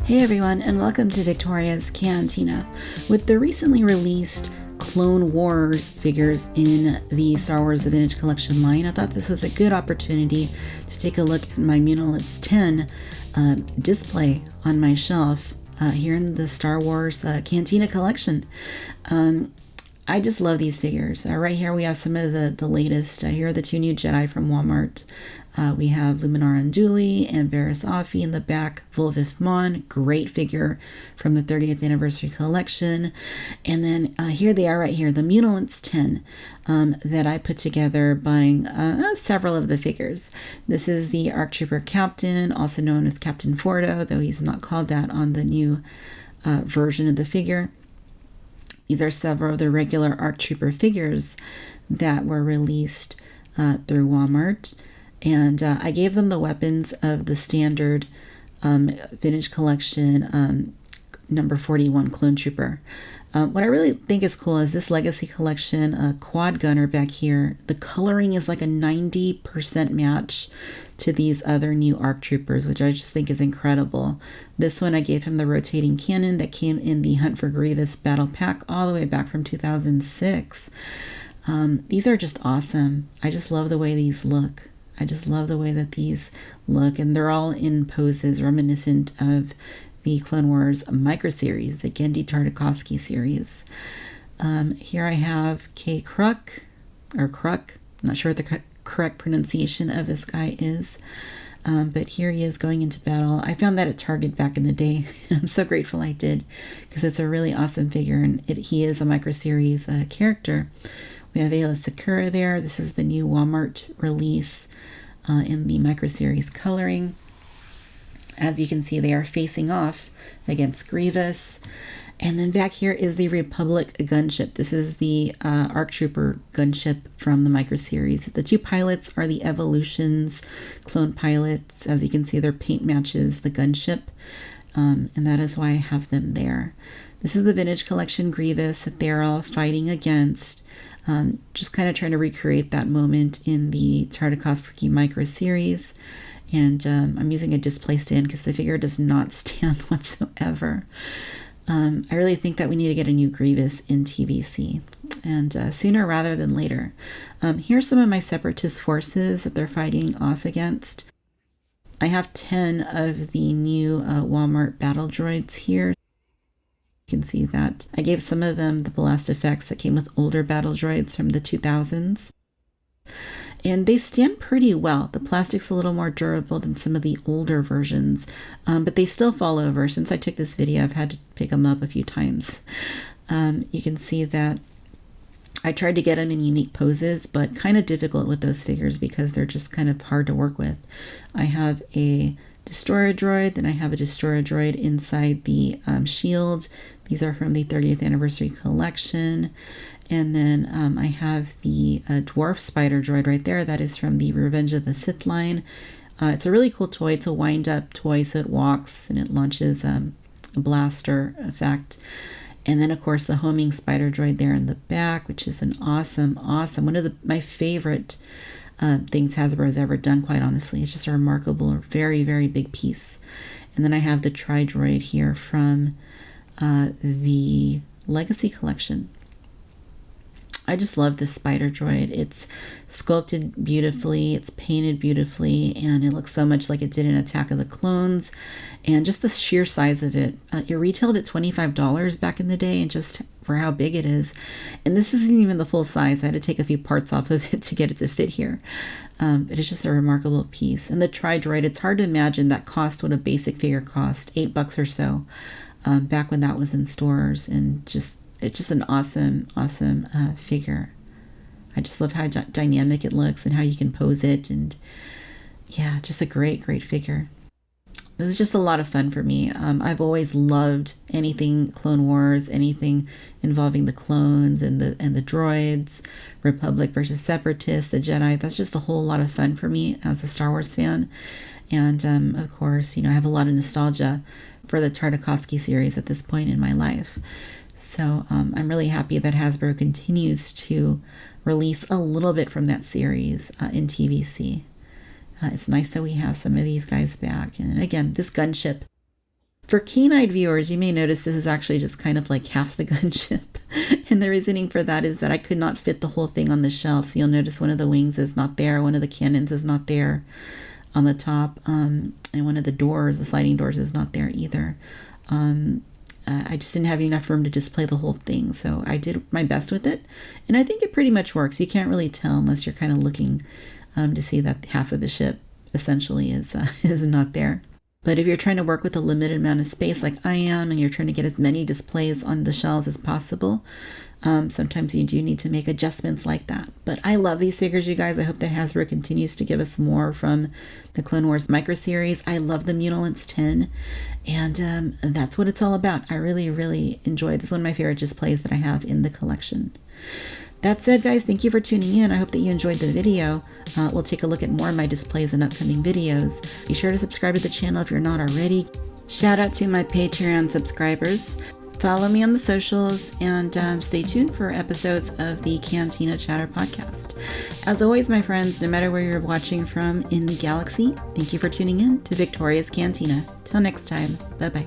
Hey everyone, and welcome to Victoria's Cantina. With the recently released Clone Wars figures in the Star Wars The Vintage Collection line, I thought this was a good opportunity to take a look at my Muunilinst 10 display on my shelf here in the Star Wars Cantina collection. I just love these figures. Right here we have some of the latest. Here are the two new Jedi from Walmart. We have Luminar Unduli and Varys Offee in the back. Volvith Mon, great figure from the 30th anniversary collection. And then here they are right here, the Muunilinst 10 that I put together buying several of the figures. This is the ARC Trooper Captain, also known as Captain Fordo, though he's not called that on the new version of the figure. These are several of the regular ARC Trooper figures that were released through Walmart. And I gave them the weapons of the standard vintage collection number 41 Clone Trooper. What I really think is cool is this Legacy Collection quad gunner back here. The coloring is like a 90% match to these other new ARC Troopers, which I just think is incredible. This one I gave him the rotating cannon that came in the Hunt for Grievous battle pack all the way back from 2006. These are just awesome. I just love the way these look. I just love the way that these look, and they're all in poses reminiscent of the Clone Wars micro series, the Genndy Tartakovsky series. Here I have K. Kruk, or Kruk. I'm not sure what the correct pronunciation of this guy is, but here he is going into battle. I found that at Target back in the day, and I'm so grateful I did, because it's a really awesome figure, and he is a micro series character. We have Aayla Secura there. This is the new Walmart release in the micro series coloring. As you can see, they are facing off against Grievous. And then back here is the Republic Gunship. This is the ARC Trooper Gunship from the micro series. The two pilots are the Evolutions clone pilots. As you can see, their paint matches the Gunship, and that is why I have them there. This is the Vintage Collection Grievous that they're all fighting against. Just kind of trying to recreate that moment in the Tartakovsky micro series. And I'm using a display stand because the figure does not stand whatsoever. I really think that we need to get a new Grievous in TVC, and sooner rather than later. Here's some of my Separatist forces that they're fighting off against. I have 10 of the new Walmart battle droids here. You can see that I gave some of them the blast effects that came with older battle droids from the 2000s. And they stand pretty well. The plastic's a little more durable than some of the older versions, but they still fall over. Since I took this video, I've had to pick them up a few times. You can see that I tried to get them in unique poses, but kind of difficult with those figures because they're just kind of hard to work with. I have a Destroyer droid, then I have a Destroyer droid inside the shield. These are from the 30th anniversary collection. And then I have the Dwarf Spider droid right there. That is from the Revenge of the Sith line. It's a really cool toy. It's a wind-up toy, so it walks and it launches a blaster effect. And then, of course, the homing spider droid there in the back, which is an awesome, one of my favorite things Hasbro has ever done, quite honestly. It's just a remarkable, very, very big piece. And then I have the Tri-Droid here from the Legacy Collection. I just love this spider droid. It's sculpted beautifully, it's painted beautifully, and it looks so much like it did in Attack of the Clones. And just the sheer size of it. It retailed at $25 back in the day, and just for how big it is. And this isn't even the full size. I had to take a few parts off of it to get it to fit here. But it's just a remarkable piece. And the Tri-Droid, it's hard to imagine that cost what a basic figure cost, $8 or so, back when that was in stores. And it's just an awesome figure. I just love how dynamic it looks and how you can pose it. And yeah, just a great figure. This is just a lot of fun for me. I've always loved anything Clone Wars, anything involving the clones and the droids, Republic versus Separatists, the Jedi. That's just a whole lot of fun for me as a Star Wars fan. And of course, I have a lot of nostalgia for the Tartakovsky series at this point in my life. So I'm really happy that Hasbro continues to release a little bit from that series in TVC. It's nice that we have some of these guys back. And again, this Gunship For keen-eyed viewers, you may notice this is actually just kind of like half the gunship. And the reasoning for that is that I could not fit the whole thing on the shelf. So you'll notice one of the wings is not there. One of the cannons is not there on the top. And one of the doors, the sliding doors, is not there either. I just didn't have enough room to display the whole thing. So I did my best with it. And I think it pretty much works. You can't really tell unless you're kind of looking to see that half of the ship essentially is not there. But if you're trying to work with a limited amount of space like I am, and you're trying to get as many displays on the shelves as possible, sometimes you do need to make adjustments like that. But I love these figures, you guys. I hope that Hasbro continues to give us more from the Clone Wars micro series. I love the Muunilinst 10, and that's what it's all about. I really, really enjoy this. One of my favorite displays that I have in the collection. That said, guys, thank you for tuning in. I hope that you enjoyed the video. We'll take a look at more of my displays in upcoming videos. Be sure to subscribe to the channel if you're not already. Shout out to my Patreon subscribers. Follow me on the socials, and stay tuned for episodes of the Cantina Chatter podcast. As always, my friends, no matter where you're watching from in the galaxy, thank you for tuning in to Victoria's Cantina. Till next time, bye-bye.